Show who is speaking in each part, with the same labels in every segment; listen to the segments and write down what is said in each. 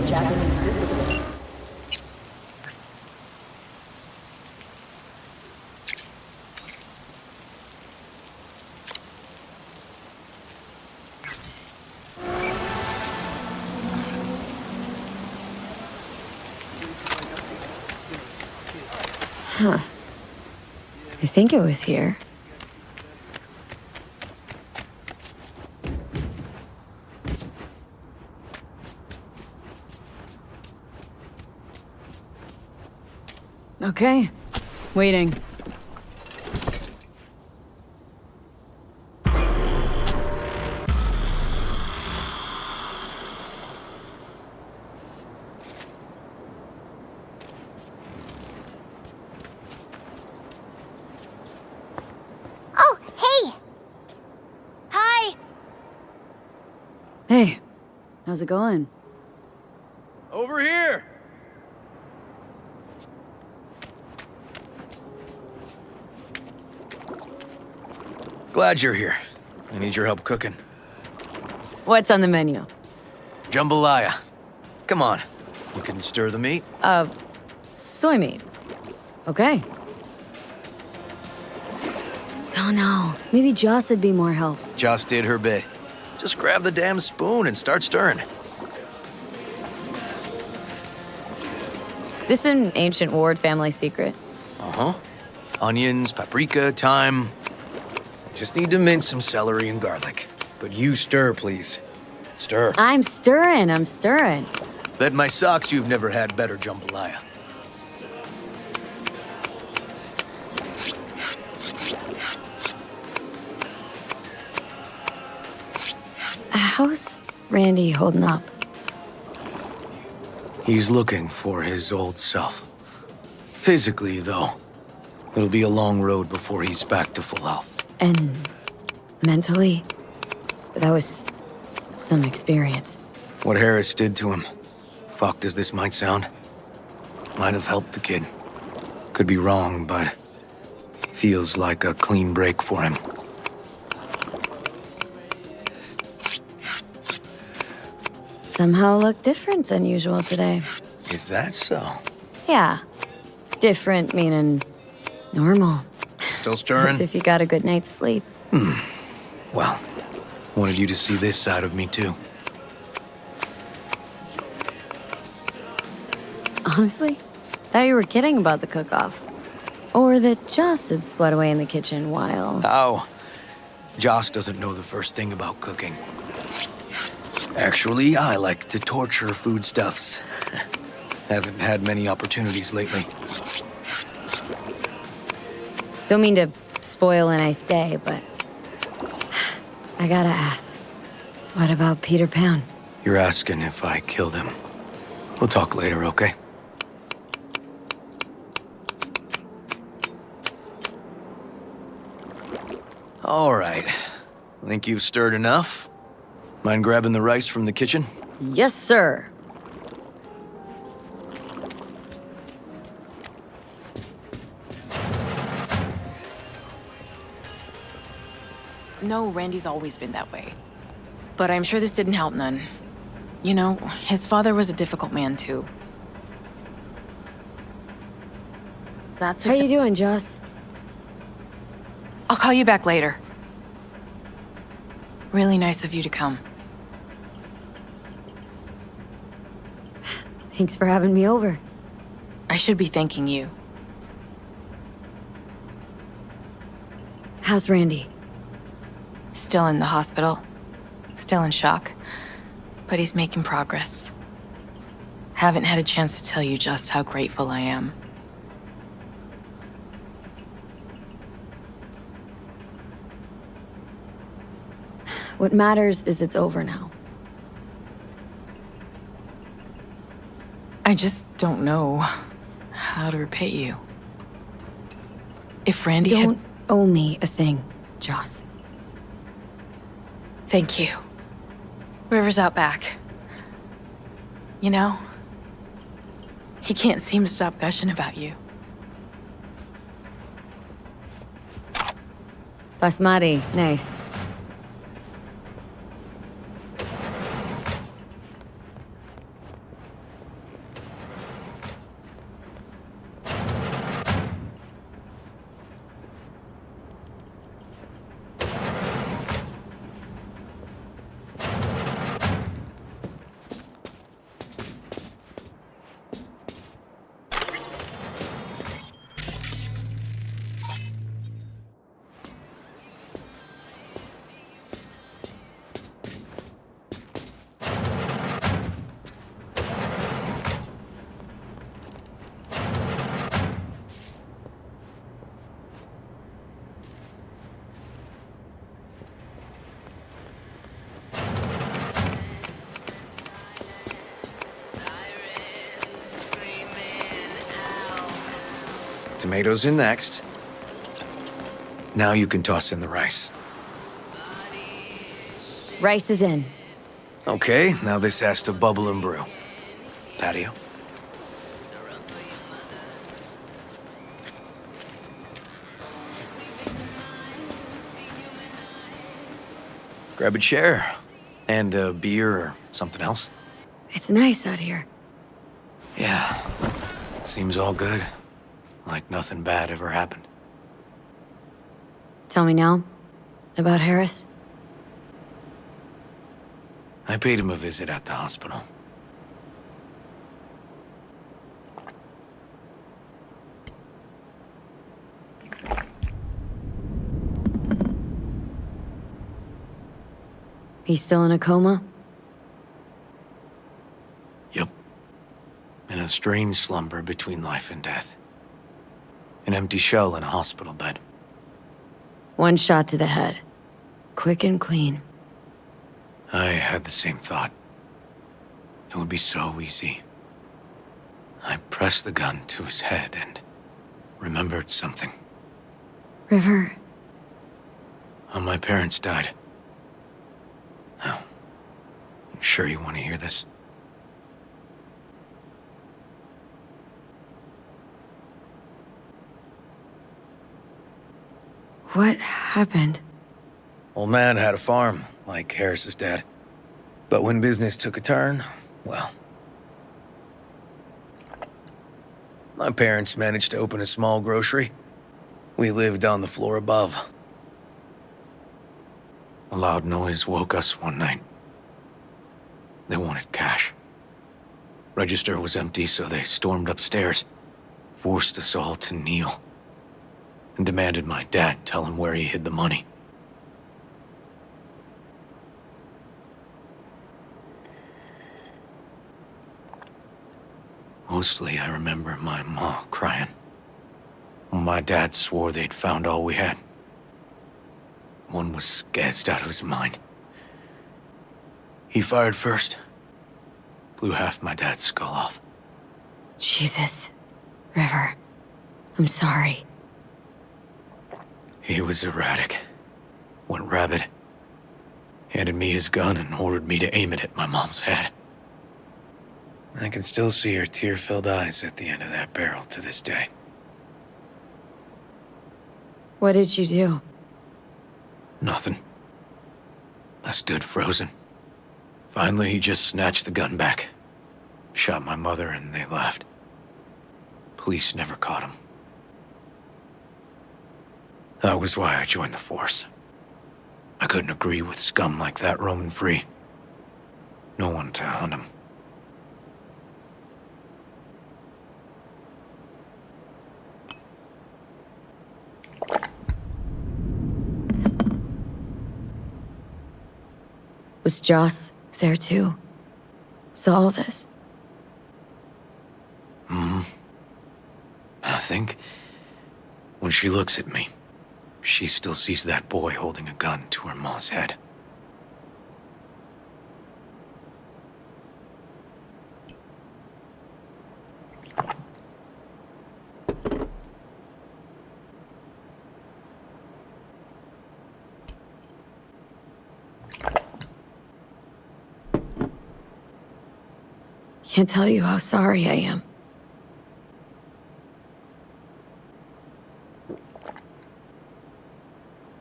Speaker 1: Japanese discipline.
Speaker 2: Huh. I think it was here. Okay. Waiting.
Speaker 3: Oh, hey! Hi!
Speaker 2: Hey, how's it going?
Speaker 4: Over here! Glad you're here. I need your help cooking.
Speaker 2: What's on the menu?
Speaker 4: Jambalaya. Come on. You can stir the meat?
Speaker 2: Soy meat. Okay. Oh no, maybe Joss would be more help.
Speaker 4: Joss did her bit. Just grab the damn spoon and start stirring.
Speaker 2: This is an ancient Ward family secret.
Speaker 4: Uh-huh. Onions, paprika, thyme. Just need to mince some celery and garlic. But you stir, please. Stir.
Speaker 2: I'm stirring.
Speaker 4: Bet my socks you've never had better jambalaya.
Speaker 2: How's Randy holding up?
Speaker 4: He's looking for his old self. Physically, though, it'll be a long road before he's back to full health.
Speaker 2: And mentally? That was some experience.
Speaker 4: What Harris did to him, fucked as this might sound, might have helped the kid. Could be wrong, but feels like a clean break for him.
Speaker 2: Somehow look different than usual today.
Speaker 4: Is that so?
Speaker 2: Yeah. Different meaning normal.
Speaker 4: Still
Speaker 2: As
Speaker 4: stirring?
Speaker 2: if you got a good night's sleep.
Speaker 4: Well, wanted you to see this side of me, too.
Speaker 2: Honestly, thought you were kidding about the cook-off. Or that Joss had sweat away in the kitchen while...
Speaker 4: Oh, Joss doesn't know the first thing about cooking. Actually, I like to torture foodstuffs. Haven't had many opportunities lately.
Speaker 2: Don't mean to spoil a nice day, but... I gotta ask. What about Peter Pan?
Speaker 4: You're asking if I killed him. We'll talk later, okay? All right. Think you've stirred enough? Mind grabbing the rice from the kitchen?
Speaker 2: Yes, sir.
Speaker 1: No, Randy's always been that way. But I'm sure this didn't help none. You know, his father was a difficult man, too. That's
Speaker 2: How you doing, Joss?
Speaker 1: I'll call you back later. Really nice of you to come.
Speaker 2: Thanks for having me over.
Speaker 1: I should be thanking you.
Speaker 2: How's Randy?
Speaker 1: Still in the hospital. Still in shock. But he's making progress. Haven't had a chance to tell you just how grateful I am.
Speaker 2: What matters is it's over now.
Speaker 1: I just don't know how to repay you. If Randy
Speaker 2: Don't
Speaker 1: had...
Speaker 2: owe me a thing, Joss.
Speaker 1: Thank you. River's out back. You know, he can't seem to stop gushing about you.
Speaker 2: Basmati, nice.
Speaker 4: Tomatoes are next. Now you can toss in the rice.
Speaker 2: Rice is in.
Speaker 4: Okay, now this has to bubble and brew. Patio. Grab a chair. And a beer or something else.
Speaker 2: It's nice out here.
Speaker 4: Yeah. Seems all good. Like nothing bad ever happened.
Speaker 2: Tell me now about Harris.
Speaker 4: I paid him a visit at the hospital.
Speaker 2: He's still in a coma?
Speaker 4: Yep. In a strange slumber between life and death. An empty shell in a hospital bed.
Speaker 2: One shot to the head. Quick and clean.
Speaker 4: I had the same thought. It would be so easy. I pressed the gun to his head and remembered something.
Speaker 2: River.
Speaker 4: How my parents died. Now, you sure you want to hear this?
Speaker 2: What happened?
Speaker 4: Old man had a farm, like Harris's dad. But when business took a turn, well... My parents managed to open a small grocery. We lived on the floor above. A loud noise woke us one night. They wanted cash. Register was empty, so they stormed upstairs, forced us all to kneel, and demanded my dad tell him where he hid the money. Mostly, I remember my ma crying. My dad swore they'd found all we had. One was gassed out of his mind. He fired first. Blew half my dad's skull off.
Speaker 2: Jesus. River. I'm sorry.
Speaker 4: He was erratic. Went rabid. Handed me his gun and ordered me to aim it at my mom's head. I can still see her tear-filled eyes at the end of that barrel to this day.
Speaker 2: What did you do?
Speaker 4: Nothing. I stood frozen. Finally, he just snatched the gun back. Shot my mother and they left. Police never caught him. That was why I joined the force. I couldn't agree with scum like that roaming free. No one to hunt him.
Speaker 2: Was Joss there too? Saw all this?
Speaker 4: I think when she looks at me, she still sees that boy holding a gun to her ma's head.
Speaker 2: Can't tell you how sorry I am.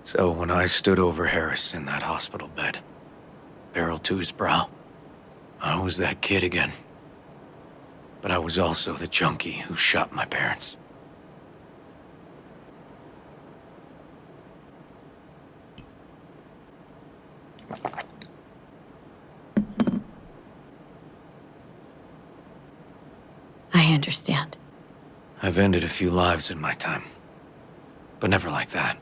Speaker 4: So when I stood over Harris in that hospital bed, barrel to his brow, I was that kid again. But I was also the junkie who shot my parents.
Speaker 2: I understand.
Speaker 4: I've ended a few lives in my time, but never like that.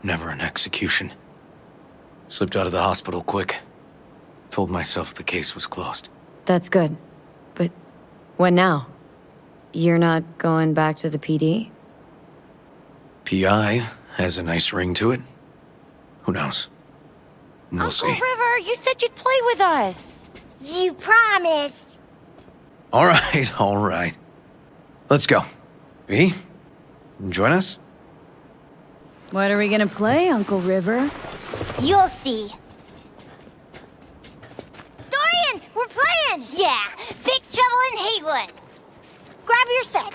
Speaker 4: Never an execution. Slipped out of the hospital quick. Told myself the case was closed.
Speaker 2: That's good. But what now? You're not going back to the PD?
Speaker 4: PI has a nice ring to it. Who knows? We'll
Speaker 3: Uncle
Speaker 4: see.
Speaker 3: River, you said you'd play with us. You promised.
Speaker 4: All right, all right. Let's go. V, Join us?
Speaker 2: What are we gonna play, Uncle River?
Speaker 3: You'll see. Dorian, we're playing! Yeah, Big Trouble in Haywood. Grab your set.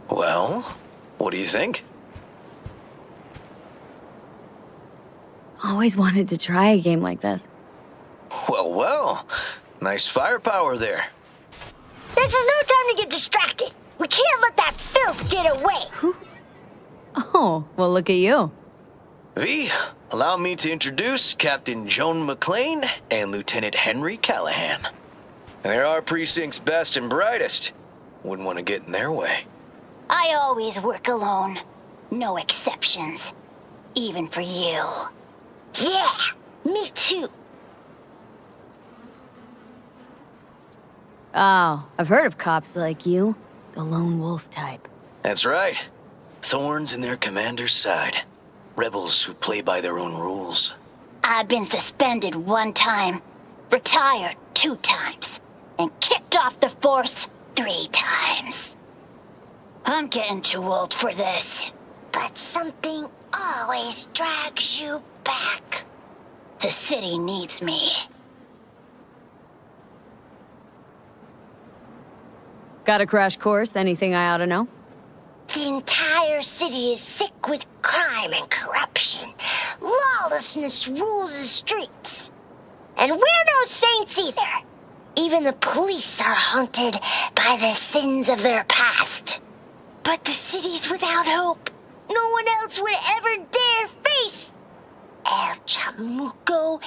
Speaker 5: Well, what do you think?
Speaker 2: Always wanted to try a game like this.
Speaker 5: Well, nice firepower there.
Speaker 3: This is no time to get distracted. We can't let that filth get away.
Speaker 2: Oh, well, look at you.
Speaker 5: V, allow me to introduce Captain Joan McClane and Lieutenant Henry Callahan. They're our precinct's best and brightest. Wouldn't want to get in their way.
Speaker 3: I always work alone. No exceptions. Even for you. Yeah, me too.
Speaker 2: Oh, I've heard of cops like you. The lone wolf type.
Speaker 5: That's right. Thorns in their commander's side. Rebels who play by their own rules.
Speaker 3: I've been suspended 1 time, retired 2 times, and kicked off the force 3 times. I'm getting too old for this. But something always drags you back. The city needs me.
Speaker 2: Got a crash course? Anything I ought to know?
Speaker 3: The entire city is sick with crime and corruption. Lawlessness rules the streets. And we're no saints either. Even the police are haunted by the sins of their past. But the city's without hope. No one else would ever dare face El Chamuco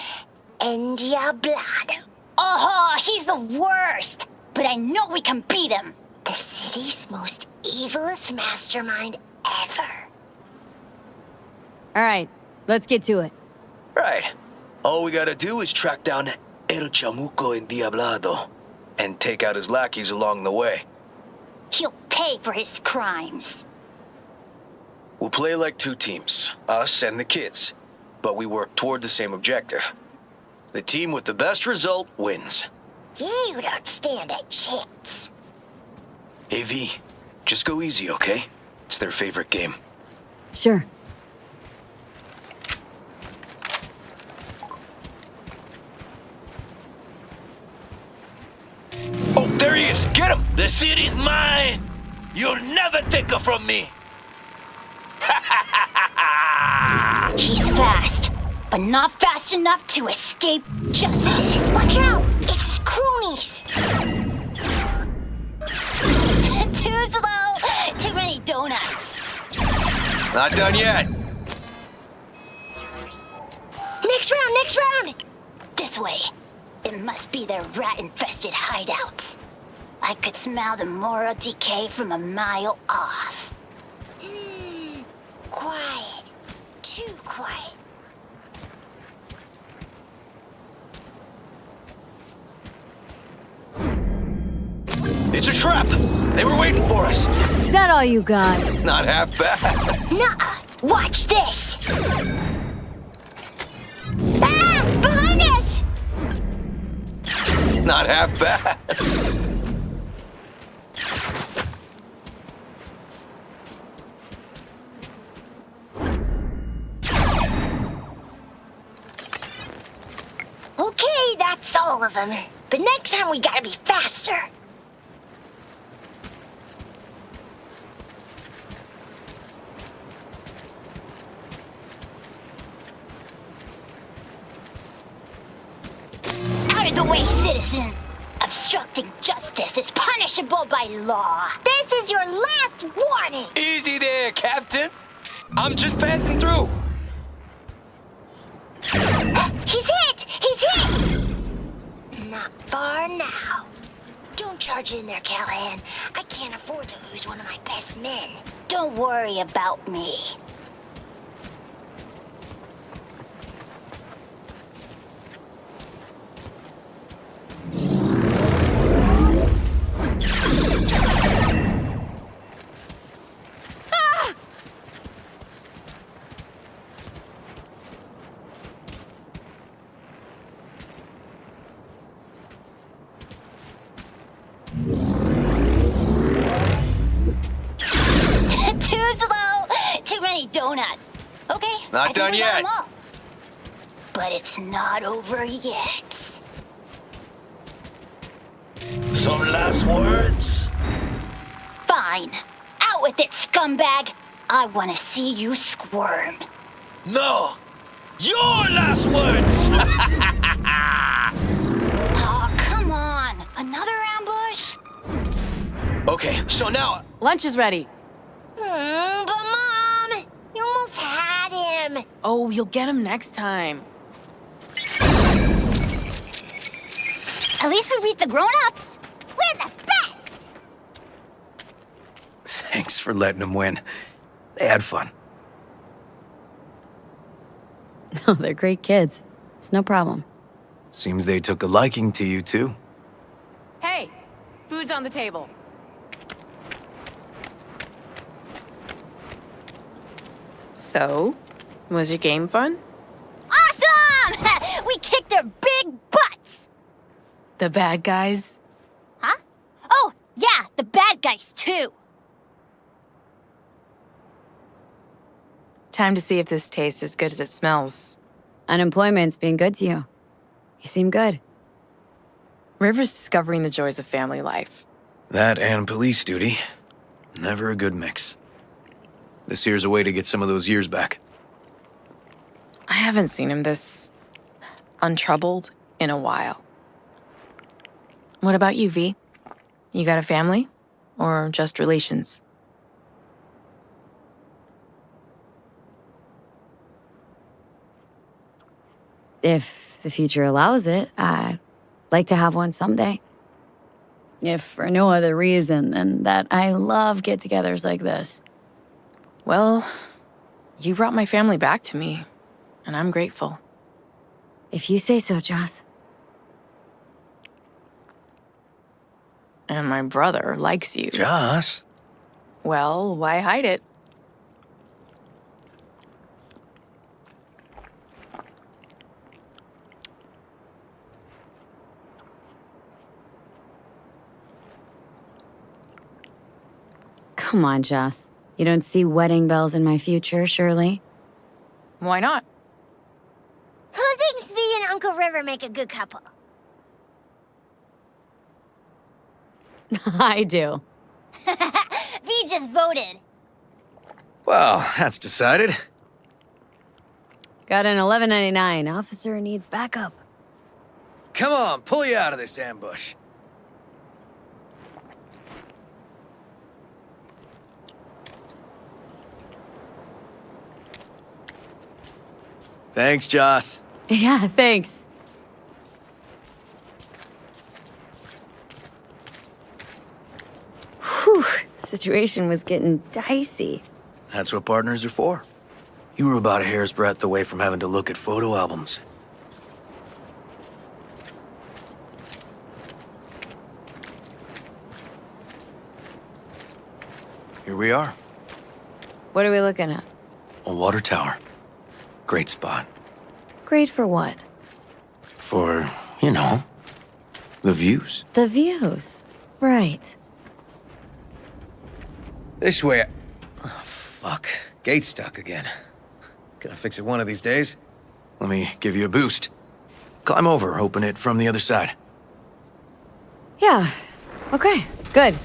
Speaker 3: Endiablado. Oh, he's the worst. But I know we can beat him. The city's most evilest mastermind ever.
Speaker 2: All right, let's get to it.
Speaker 5: Right. All we gotta do is track down El Chamuco Endiablado and take out his lackeys along the way.
Speaker 3: He'll pay for his crimes.
Speaker 5: We'll play like 2 teams, us and the kids, but we work toward the same objective. The team with the best result wins.
Speaker 3: You don't stand a chance.
Speaker 5: Hey V, just go easy, okay? It's their favorite game.
Speaker 2: Sure.
Speaker 5: Oh, there he is! Get him! The city's mine! You'll never take her from me!
Speaker 3: He's fast, but not fast enough to escape justice. Watch out! It's his cronies! Too slow! Too many donuts.
Speaker 5: Not done yet.
Speaker 3: Next round, next round! This way. It must be their rat-infested hideouts. I could smell the moral decay from a mile off. Quiet. Too quiet.
Speaker 5: It's a trap! They were waiting for us.
Speaker 2: Is that all you got?
Speaker 5: Not half bad.
Speaker 3: Nuh-uh. Watch this! Ah! Behind us!
Speaker 5: Not half bad.
Speaker 3: Okay, that's all of them. But next time we gotta be faster. Out of the way, citizen! Obstructing justice is punishable by law. This is your last warning!
Speaker 5: Easy there, Captain. I'm just passing through.
Speaker 3: He's hit! He's hit! Not far now. Don't charge in there, Callahan. I can't afford to lose one of my best men. Don't worry about me.
Speaker 5: Not done
Speaker 3: we got
Speaker 5: yet.
Speaker 3: 'em all. But it's not over yet.
Speaker 5: Some last words?
Speaker 3: Fine. Out with it, scumbag. I want to see you squirm.
Speaker 5: No! Your last words!
Speaker 3: Oh, come on. Another ambush?
Speaker 5: Okay, so now...
Speaker 1: Lunch is ready.
Speaker 3: But Mom, you almost had him.
Speaker 1: Oh, you'll get him next time.
Speaker 3: At least we beat the grown-ups. We're the best.
Speaker 4: Thanks for letting them win. They had fun.
Speaker 2: Oh, they're great kids. It's no problem.
Speaker 4: Seems they took a liking to you, too.
Speaker 1: Hey, food's on the table. So, was your game fun?
Speaker 3: Awesome! We kicked their big butts.
Speaker 1: The bad guys?
Speaker 3: Huh? Oh, yeah, the bad guys, too.
Speaker 1: Time to see if this tastes as good as it smells.
Speaker 2: Unemployment's being good to you. You seem good.
Speaker 1: River's discovering the joys of family life.
Speaker 4: That and police duty. Never a good mix. This here's a way to get some of those years back.
Speaker 1: I haven't seen him this untroubled in a while. What about you, V? You got a family? Or just relations?
Speaker 2: If the future allows it, I'd like to have one someday. If for no other reason than that I love get-togethers like this.
Speaker 1: Well, you brought my family back to me, and I'm grateful.
Speaker 2: If you say so, Joss.
Speaker 1: And my brother likes you.
Speaker 4: Joss?
Speaker 1: Well, why hide it?
Speaker 2: Come on, Joss. You don't see wedding bells in my future, surely?
Speaker 1: Why not?
Speaker 3: Who thinks V and Uncle River make a good couple?
Speaker 2: I do.
Speaker 3: V just voted.
Speaker 4: Well, that's decided.
Speaker 2: Got an 1199. Officer needs backup.
Speaker 4: Come on, pull you out of this ambush. Thanks, Joss.
Speaker 2: Yeah, thanks. Whew, situation was getting dicey.
Speaker 4: That's what partners are for. You were about a hair's breadth away from having to look at photo albums. Here we are,
Speaker 2: What are we looking at?
Speaker 4: a water tower. Great spot.
Speaker 2: Great for what?
Speaker 4: For, you know, the views.
Speaker 2: The views. Right.
Speaker 4: This way. Oh, fuck. Gate's stuck again. Gonna fix it one of these days. Let me give you a boost. Climb over, open it from the other side.
Speaker 2: Yeah. Okay, good.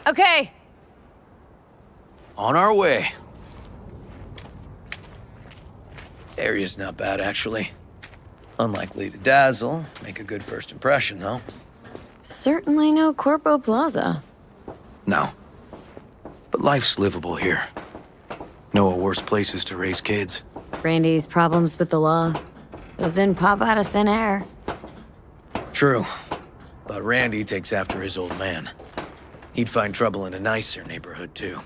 Speaker 2: Okay.
Speaker 4: On our way. Area's not bad, actually. Unlikely to dazzle. Make a good first impression, though.
Speaker 2: Certainly no Corpo Plaza.
Speaker 4: No. But life's livable here. Know of worse places to raise kids.
Speaker 2: Randy's problems with the law. Those didn't pop out of thin air.
Speaker 4: True. But Randy takes after his old man. He'd find trouble in a nicer neighborhood, too.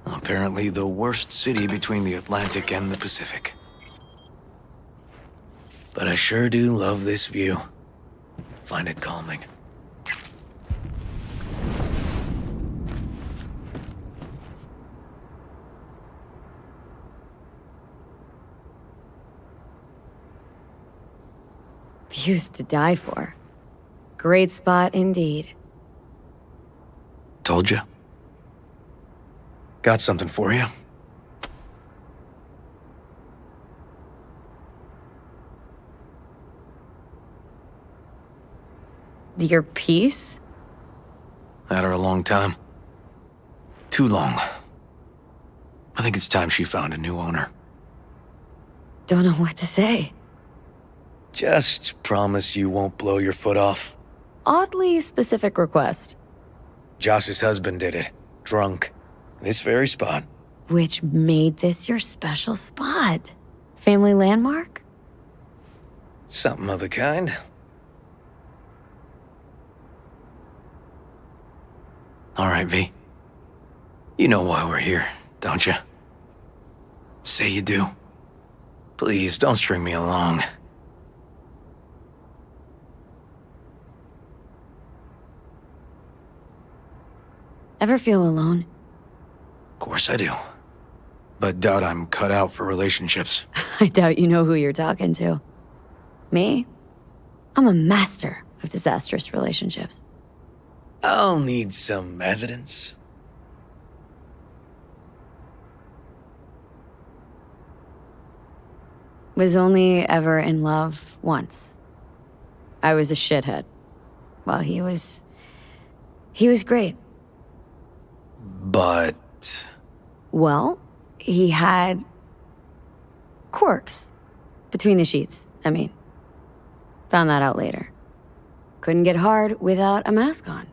Speaker 4: Apparently the worst city between the Atlantic and the Pacific. but I sure do love this view. Find it calming.
Speaker 2: Views to die for. Great spot indeed.
Speaker 4: Told you. Got something for you.
Speaker 2: Your piece?
Speaker 4: Had her a long time. Too long. I think it's time she found a new owner.
Speaker 2: Don't know what to say.
Speaker 4: Just promise you won't blow your foot off.
Speaker 2: Oddly specific request.
Speaker 4: Josh's husband did it. Drunk. This very spot.
Speaker 2: Which made this your special spot? Family landmark?
Speaker 4: Something of the kind. All right, V. You know why we're here, don't you? Say you do. Please, don't string me along.
Speaker 2: Ever feel alone?
Speaker 4: Of course I do. But doubt I'm cut out for relationships.
Speaker 2: I doubt you know who you're talking to. Me? I'm a master of disastrous relationships.
Speaker 4: I'll need some evidence.
Speaker 2: Was only ever in love once. I was a shithead. Well, he was great.
Speaker 4: But...
Speaker 2: Well, he had quirks between the sheets, I mean. Found that out later. Couldn't get hard without a mask on.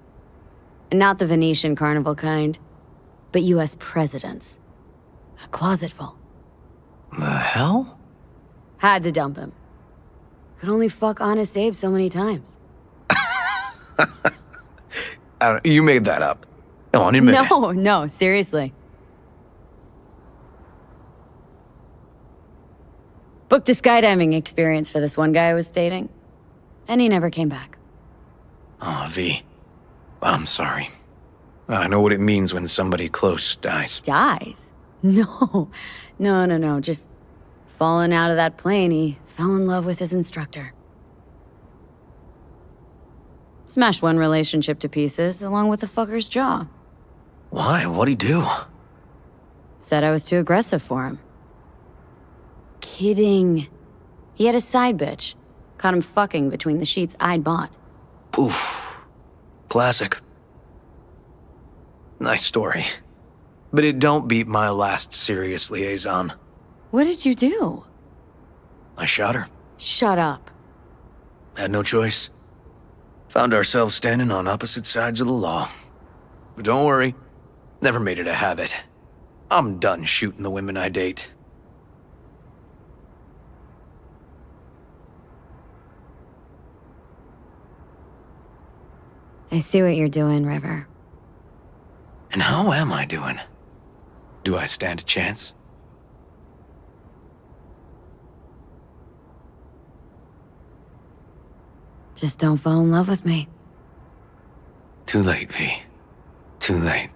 Speaker 2: And not the Venetian carnival kind, but US presidents. A closet full.
Speaker 4: the hell?
Speaker 2: Had to dump him. Could only fuck Honest Abe so many times.
Speaker 4: You made that up. Come on, admit it.
Speaker 2: No, seriously. Booked a skydiving experience for this one guy I was dating, and he never came back.
Speaker 4: Aw, V. I'm sorry. I know what it means when somebody close dies.
Speaker 2: Dies? No. Just falling out of that plane, he fell in love with his instructor. Smashed one relationship to pieces, along with the fucker's jaw.
Speaker 4: Why? What'd he do?
Speaker 2: Said I was too aggressive for him. Kidding. He had a side bitch. Caught him fucking between the sheets I'd bought.
Speaker 4: Poof. Classic. Nice story. But it don't beat my last serious liaison.
Speaker 2: What did you do?
Speaker 4: I shot her.
Speaker 2: Shut up.
Speaker 4: Had no choice. Found ourselves standing on opposite sides of the law. But don't worry. Never made it a habit. I'm done shooting the women I date.
Speaker 2: I see what you're doing, River.
Speaker 4: And how am I doing? Do I stand a chance?
Speaker 2: Just don't fall in love with me.
Speaker 4: Too late, V. Too late.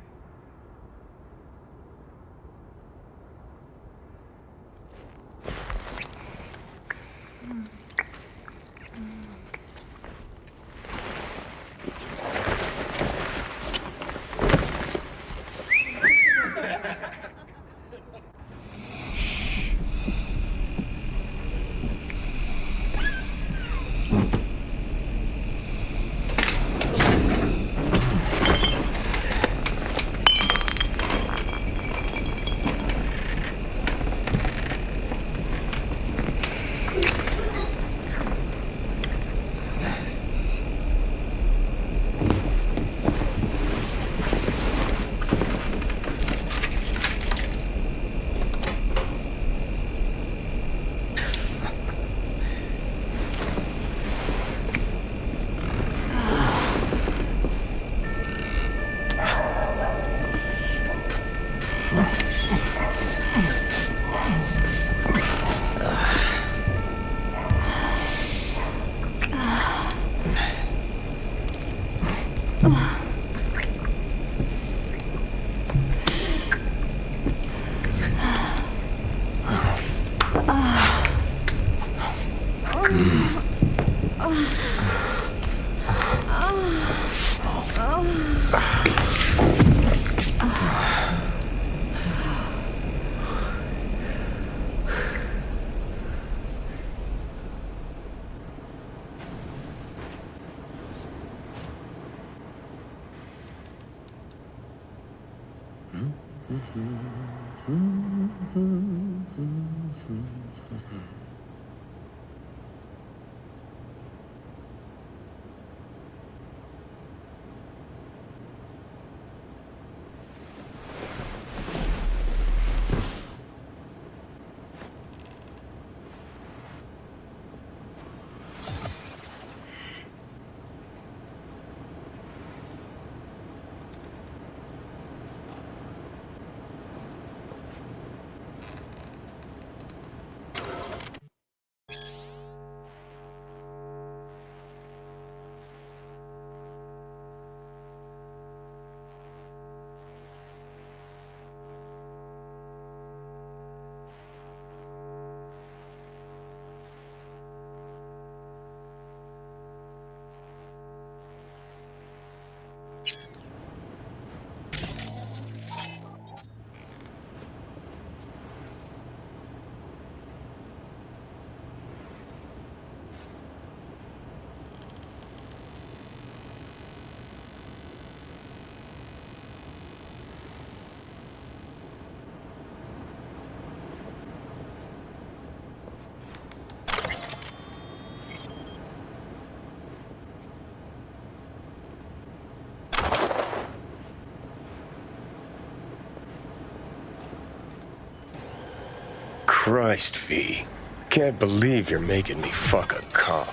Speaker 6: Christ, V. Can't believe you're making me fuck a cop.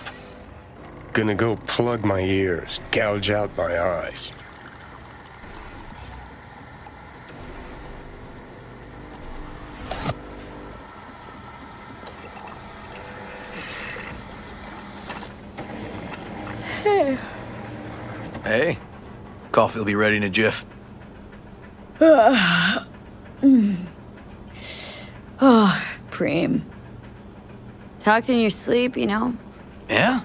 Speaker 6: Gonna go plug my ears, gouge out my eyes.
Speaker 5: Hey, coffee will be ready in a jiff.
Speaker 2: Oh, Preem. Talked in your sleep, you know?
Speaker 5: Yeah?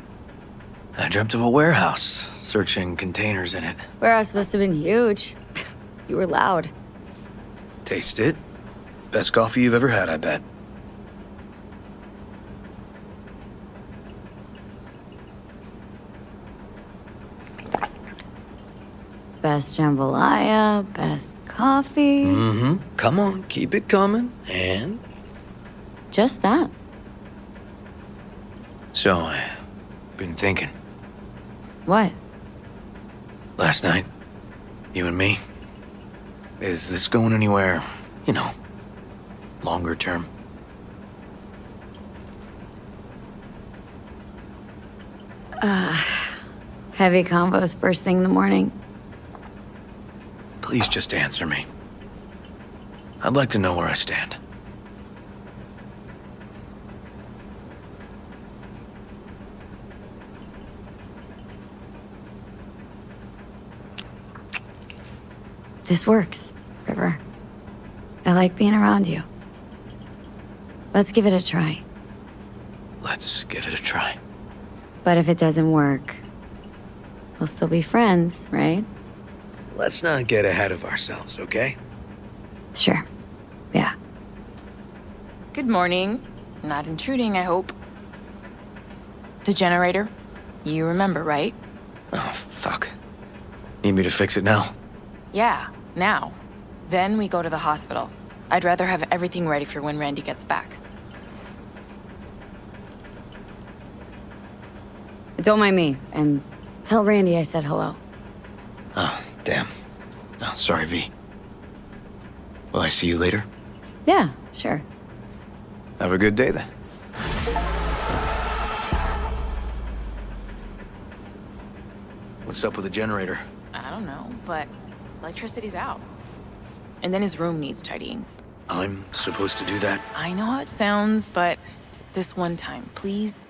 Speaker 5: I dreamt of a warehouse, searching containers in it.
Speaker 2: Warehouse must have been huge. You were loud.
Speaker 5: Taste it. Best coffee you've ever had, I bet.
Speaker 2: Best jambalaya, best coffee.
Speaker 5: Mm-hmm. Come on, keep it coming. And?
Speaker 2: Just that.
Speaker 5: So, I've been thinking.
Speaker 2: What?
Speaker 5: Last night, you and me. Is this going anywhere, you know, longer term?
Speaker 2: Heavy combos first thing in the morning.
Speaker 5: Please just answer me. I'd like to know where I stand.
Speaker 2: This works, River. I like being around you. Let's give it a try.
Speaker 5: Let's give it a try.
Speaker 2: But if it doesn't work, we'll still be friends, right?
Speaker 5: Let's not get ahead of ourselves, okay?
Speaker 2: Sure. Yeah.
Speaker 1: Good morning. Not intruding, I hope. The generator. You remember, right?
Speaker 5: Oh, fuck. Need me to fix it now?
Speaker 1: Yeah, now. Then we go to the hospital. I'd rather have everything ready for when Randy gets back.
Speaker 2: Don't mind me, and tell Randy I said hello.
Speaker 5: Oh, damn. Oh, sorry, V. Will I see you later?
Speaker 2: Yeah, sure.
Speaker 5: Have a good day, then. What's up with the generator?
Speaker 1: I don't know, but electricity's out. And then his room needs tidying.
Speaker 5: I'm supposed to do that?
Speaker 1: I know how it sounds, but this one time, please.